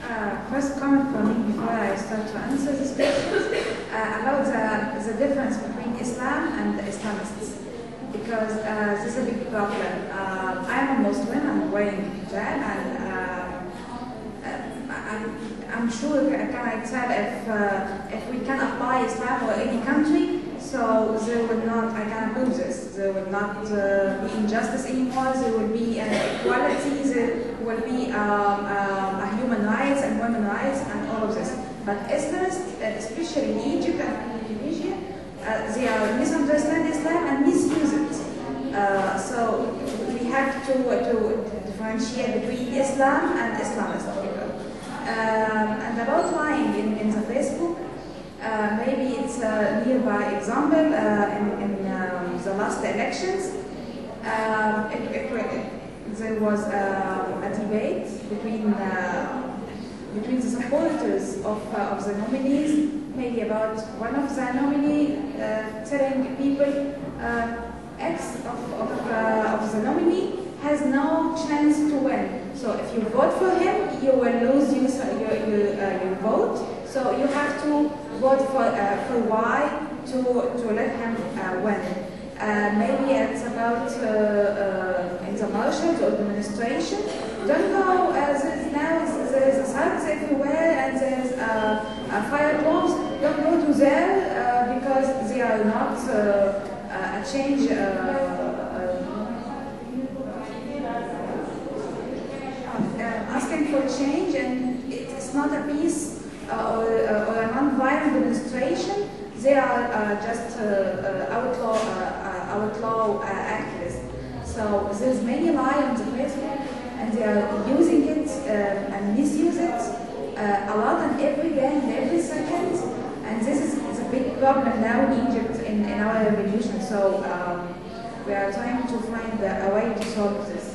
First comment for me before I start to answer this question about the difference between Islam and the Islamists, because this is a big problem. I am a Muslim, I'm wearing hijab, and I'm sure can I tell if we can apply Islam or any country, so there will not, I can prove this, there will not be injustice anymore, there will be equality, there will be human rights and women's rights and all of this. But Islamists, especially in Egypt and Tunisia, they are misunderstand Islam and misuse it. So we have to differentiate between Islam and Islamist people. And about lying in the Facebook, maybe it's a nearby example in the last elections. There was a debate between the supporters of the nominees, maybe about one of the nominees telling people X of the nominee has no chance to win. So if you vote for him, you will lose your vote. So you have to vote for Y to let him win. Maybe it's about in the marshals or administration. Don't go. There's signs everywhere and there's fire bombs. Don't go to there because they are not a change. Asking for change, and it's not a peace or a non-violent demonstration. They are just outlaw activists. So there's many lies on the Facebook, and they are using it and misuse it a lot and every day and every second. And this is a big problem now in Egypt in our revolution. So we are trying to find a way to solve this.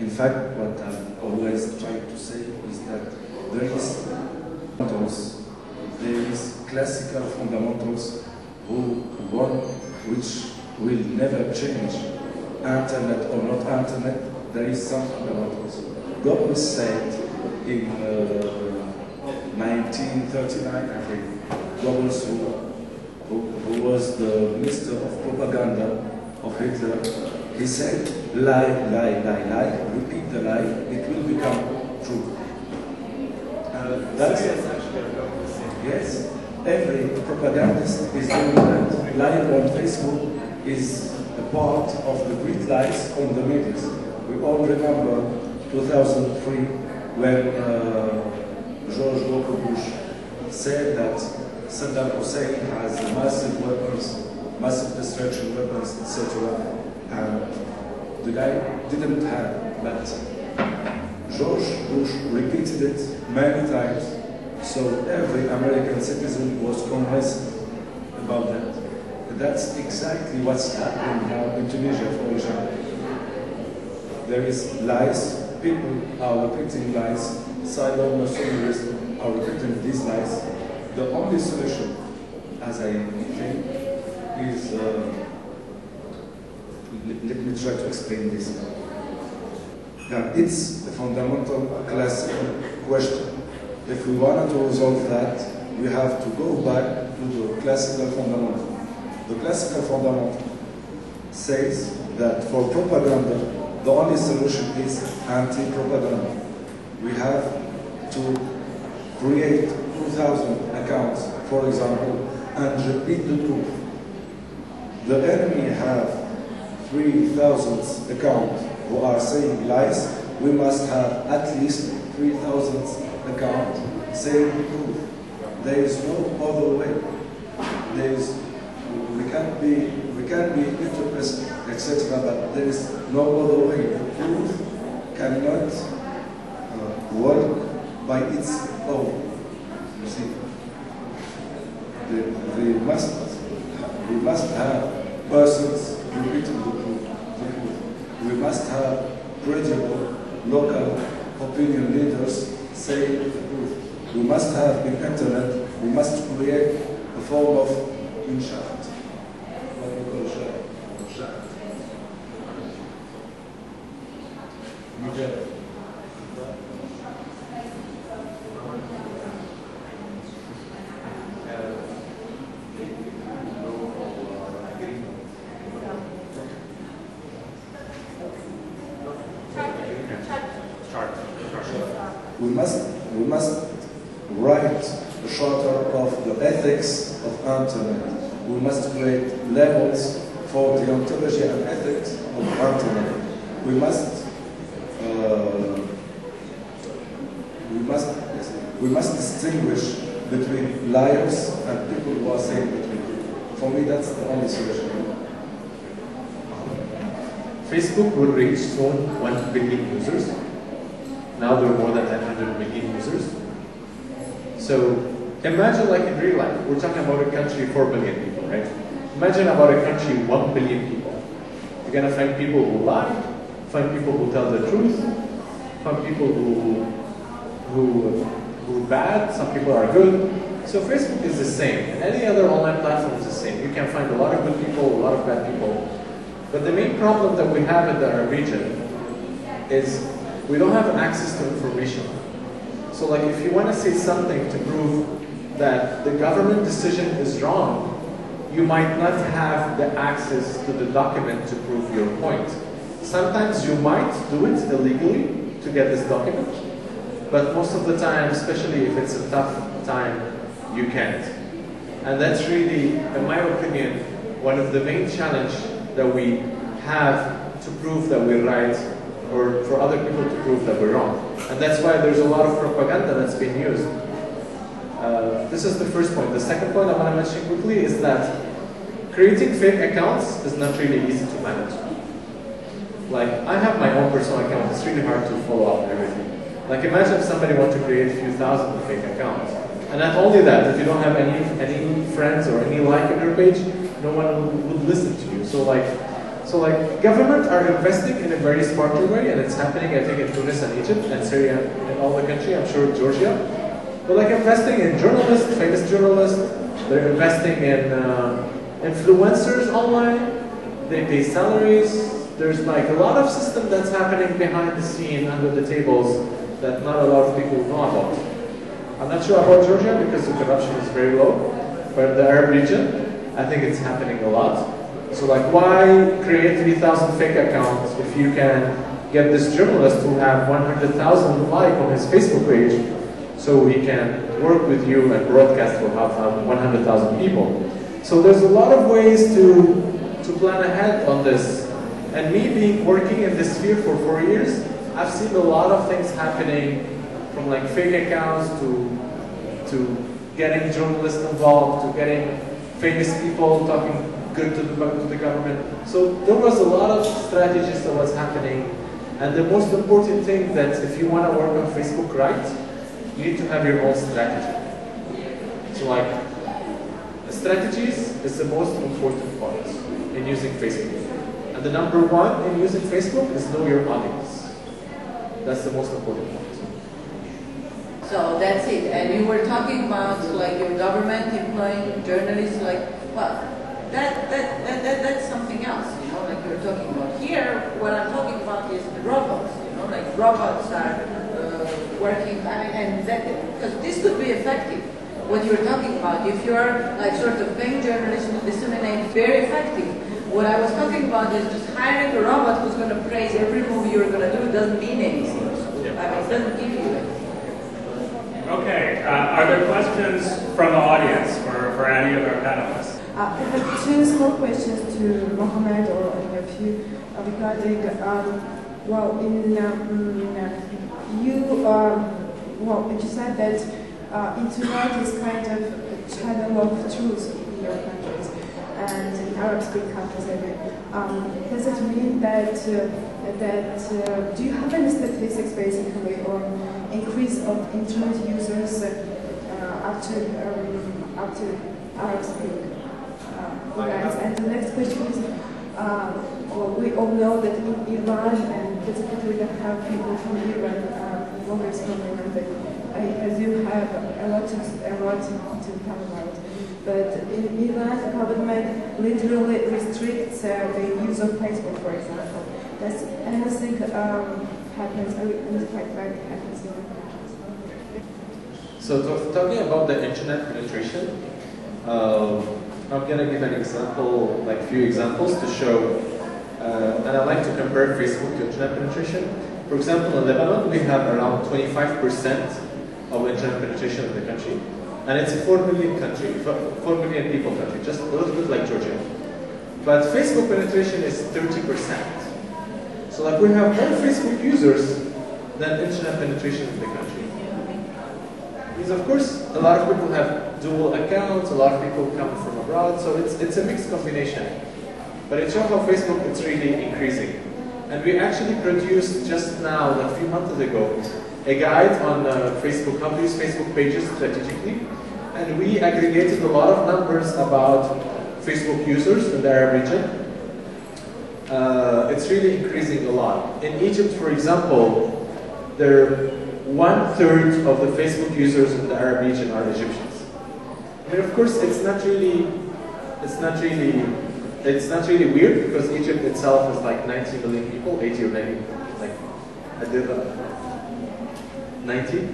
In fact, what I'm always trying to say is that there is fundamentals, there is classical fundamentals which will never change. Internet or not internet, there is some fundamentals. Goebbels said in 1939, I think, Goebbels, who was the minister of propaganda of Hitler, he said, lie, lie, lie, lie, repeat the lie, it will become true. That's it. Yes, every propagandist is doing that. Lying on Facebook is a part of the great lies on the media. We all remember 2003 when George W. Bush said that Saddam Hussein has massive weapons, massive destruction weapons, etc. And the guy didn't have, but George Bush repeated it many times, so every American citizen was convinced about that. That's exactly what's happening now in Tunisia, for example. There is lies, people are repeating lies, cyber-mercenaries are repeating these lies. The only solution, as I think, is let me try to explain this. Now, it's a fundamental classical question. If we wanted to resolve that, we have to go back to the classical fundamental. The classical fundamental says that for propaganda, the only solution is anti-propaganda. We have to create 2,000 accounts, for example, and repeat the truth. The enemy have 3,000 accounts who are saying lies. We must have at least 3,000 accounts saying the truth. There is no other way. We can be interested, etc., but there is no other way. The truth cannot work by its own. You see, we must have persons repeating the truth. We must have credible local opinion leaders saying the truth. We must have in internet, we must create a form of inshaat. What we call inshaat. We must write a charter of the ethics of internet. We must create levels for the ontology and ethics of internet. We must distinguish between liars and people who are saying the truth. For me, that's the only solution. Facebook will reach soon 1 billion users. Now there are more than 900 million users. So imagine, like in real life, we're talking about a country 4 billion people, right? Imagine about a country 1 billion people. You're gonna find people who lie, find people who tell the truth, find people who are bad, some people are good. So Facebook is the same, and any other online platform is the same. You can find a lot of good people, a lot of bad people. But the main problem that we have in our region is we don't have access to information. So like if you want to say something to prove that the government decision is wrong, you might not have the access to the document to prove your point. Sometimes you might do it illegally to get this document, but most of the time, especially if it's a tough time, you can't. And that's really, in my opinion, one of the main challenges that we have to prove that we're right, or for other people to prove that we're wrong. And that's why there's a lot of propaganda that's being used. This is the first point. The second point I want to mention quickly is that creating fake accounts is not really easy to manage. Like, I have my own personal account. It's really hard to follow up everything. Like, imagine if somebody wants to create a few thousand fake accounts. And not only that, if you don't have any friends or any like on your page, no one would listen to you. So like government are investing in a very smarter way, and it's happening, I think, in Tunis and Egypt and Syria and all the country, I'm sure Georgia. But like investing in journalists, famous journalists, they're investing in influencers online, they pay salaries. There's like a lot of system that's happening behind the scene, under the tables, that not a lot of people know about. I'm not sure about Georgia because the corruption is very low, but in the Arab region, I think it's happening a lot. So like, why create 3,000 fake accounts if you can get this journalist who have 100,000 like on his Facebook page, so he can work with you and broadcast for 100,000 people. So there's a lot of ways to plan ahead on this. And me working in this sphere for 4 years, I've seen a lot of things happening, from like fake accounts to getting journalists involved, to getting famous people talking good to the government. So there was a lot of strategies that was happening. And the most important thing that if you want to work on Facebook right, you need to have your own strategy. So like, strategies is the most important part in using Facebook. And the number one in using Facebook is know your audience. That's the most important part. So that's it. And you were talking about like your government employing journalists, like, well, that's something else, you know, like you're talking about. Here, what I'm talking about is the robots, you know, like robots are working, and that, because this could be effective. What you're talking about, if you're like sort of paying journalists to disseminate, very effective. What I was talking about is just hiring a robot who's going to praise every move you're going to do. It doesn't mean anything. I mean, it doesn't give you anything. Okay, are there questions from the audience for any of our panelists? I have two small questions to Mohammed or any of you regarding, you said that internet is kind of a channel of truth in your countries and in Arab-speaking countries. Does it mean that do you have any statistics basically on increase of internet users after Arab-speaking events? And the next question is, we all know that in Iran, and basically we don't have people from Iran, bloggers from Iran, but I presume have a lot to tell about. But in Iran, the government literally restricts the use of Facebook, for example. Does anything happens, anything like that happens in So talking about the internet penetration, I'm going to give an example, like few examples to show, and I like to compare Facebook to internet penetration. For example, in Lebanon, we have around 25% of internet penetration in the country. And it's a 4 million country, 4 million people country, just a little bit like Georgia. But Facebook penetration is 30%. So like we have more Facebook users than internet penetration in the country. Because of course, a lot of people have dual accounts, a lot of people come from abroad, so it's a mixed combination. But it shows how Facebook is really increasing. And we actually produced just now, a few months ago, a guide on Facebook, how to use Facebook pages strategically. And we aggregated a lot of numbers about Facebook users in the Arab region. It's really increasing a lot. In Egypt, for example, there 1/3 of the Facebook users in the Arab region are Egyptians. I mean, of course, it's not really weird because Egypt itself is like 90 million people, 80 or 90, like I did 90.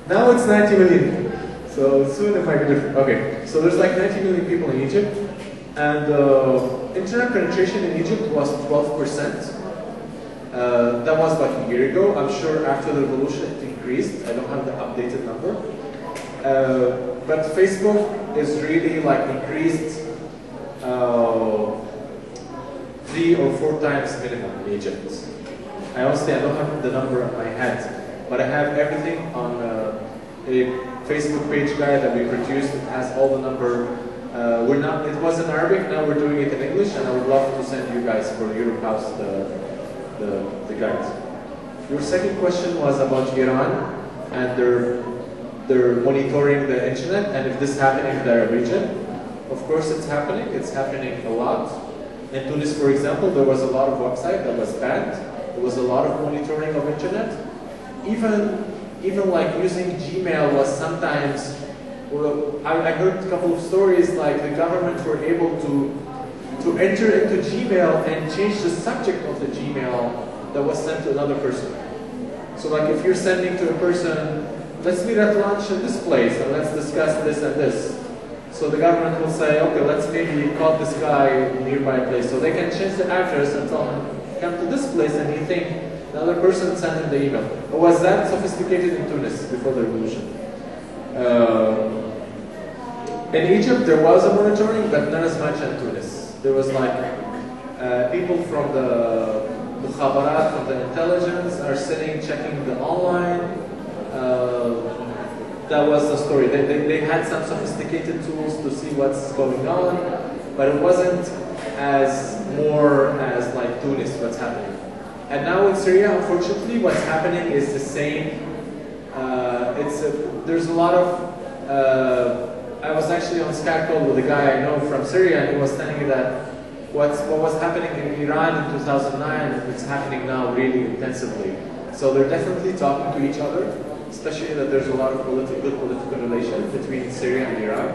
Now it's 90 million. So soon it might be different. Okay, so there's like 90 million people in Egypt, and internet penetration in Egypt was 12%. That was like a year ago. I'm sure after the revolution it increased. I don't have the updated number. But Facebook is really like increased 3 or 4 times minimum in Egypt. I honestly, I don't have the number in my head, but I have everything on a Facebook page guide that we produced. It has all the number. It was in Arabic, now we're doing it in English, and I would love to send you guys for Europe House the guide. Your second question was about Iran and they're monitoring the internet and if this is happening in their region. Of course it's happening a lot. In Tunis, for example, there was a lot of website that was banned. There was a lot of monitoring of internet. Even like using Gmail was sometimes, well, I heard a couple of stories like the government were able to enter into Gmail and change the subject of the Gmail that was sent to another person. So like if you're sending to a person, let's meet at lunch in this place and let's discuss this and this. So the government will say, okay, let's maybe call this guy nearby place. So they can change the address and tell him, come to this place, and you think the other person sent him the email. Or was that sophisticated in Tunis before the revolution? In Egypt there was a monitoring, but not as much in Tunis. There was like people from the mukhabarat, from the intelligence, are sitting checking the online. That was the story. They had some sophisticated tools to see what's going on, but it wasn't as more as like Tunis, what's happening. And now in Syria, unfortunately, what's happening is the same. There's a lot of. I was actually on Skype call with a guy I know from Syria, and he was telling me that what was happening in Iran in 2009, it's happening now really intensively. So they're definitely talking to each other, especially that there's a lot of good political relations between Syria and Iran.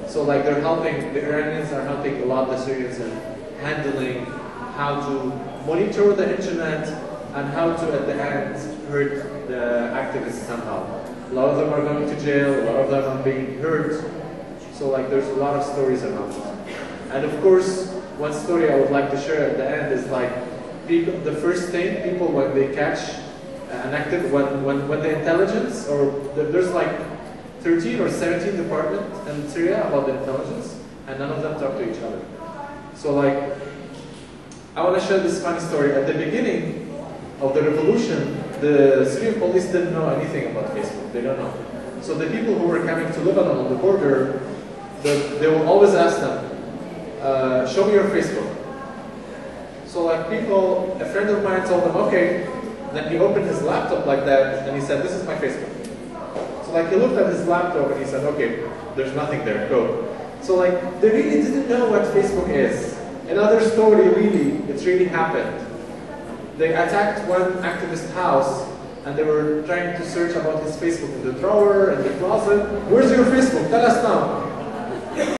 So like they're helping, the Iranians are helping a lot the Syrians in handling how to monitor the internet and how to at the end hurt the activists somehow. A lot of them are going to jail, a lot of them are being hurt. So like there's a lot of stories around it. And of course, one story I would like to share at the end is like people, the first thing people when they catch an active, when the intelligence, or there's like 13 or 17 departments in Syria about the intelligence, and none of them talk to each other. So like, I want to share this funny story. At the beginning of the revolution, the Syrian police didn't know anything about Facebook. They don't know. So the people who were coming to Lebanon on the border, they will always ask them, show me your Facebook. So like people, a friend of mine told them, okay. Then he opened his laptop like that, and he said, this is my Facebook. So like he looked at his laptop and he said, okay, there's nothing there, go. So like, they really didn't know what Facebook is. Another story really, it's really happened. They attacked one activist house, and they were trying to search about his Facebook in the drawer, in the closet. Where's your Facebook? Tell us now.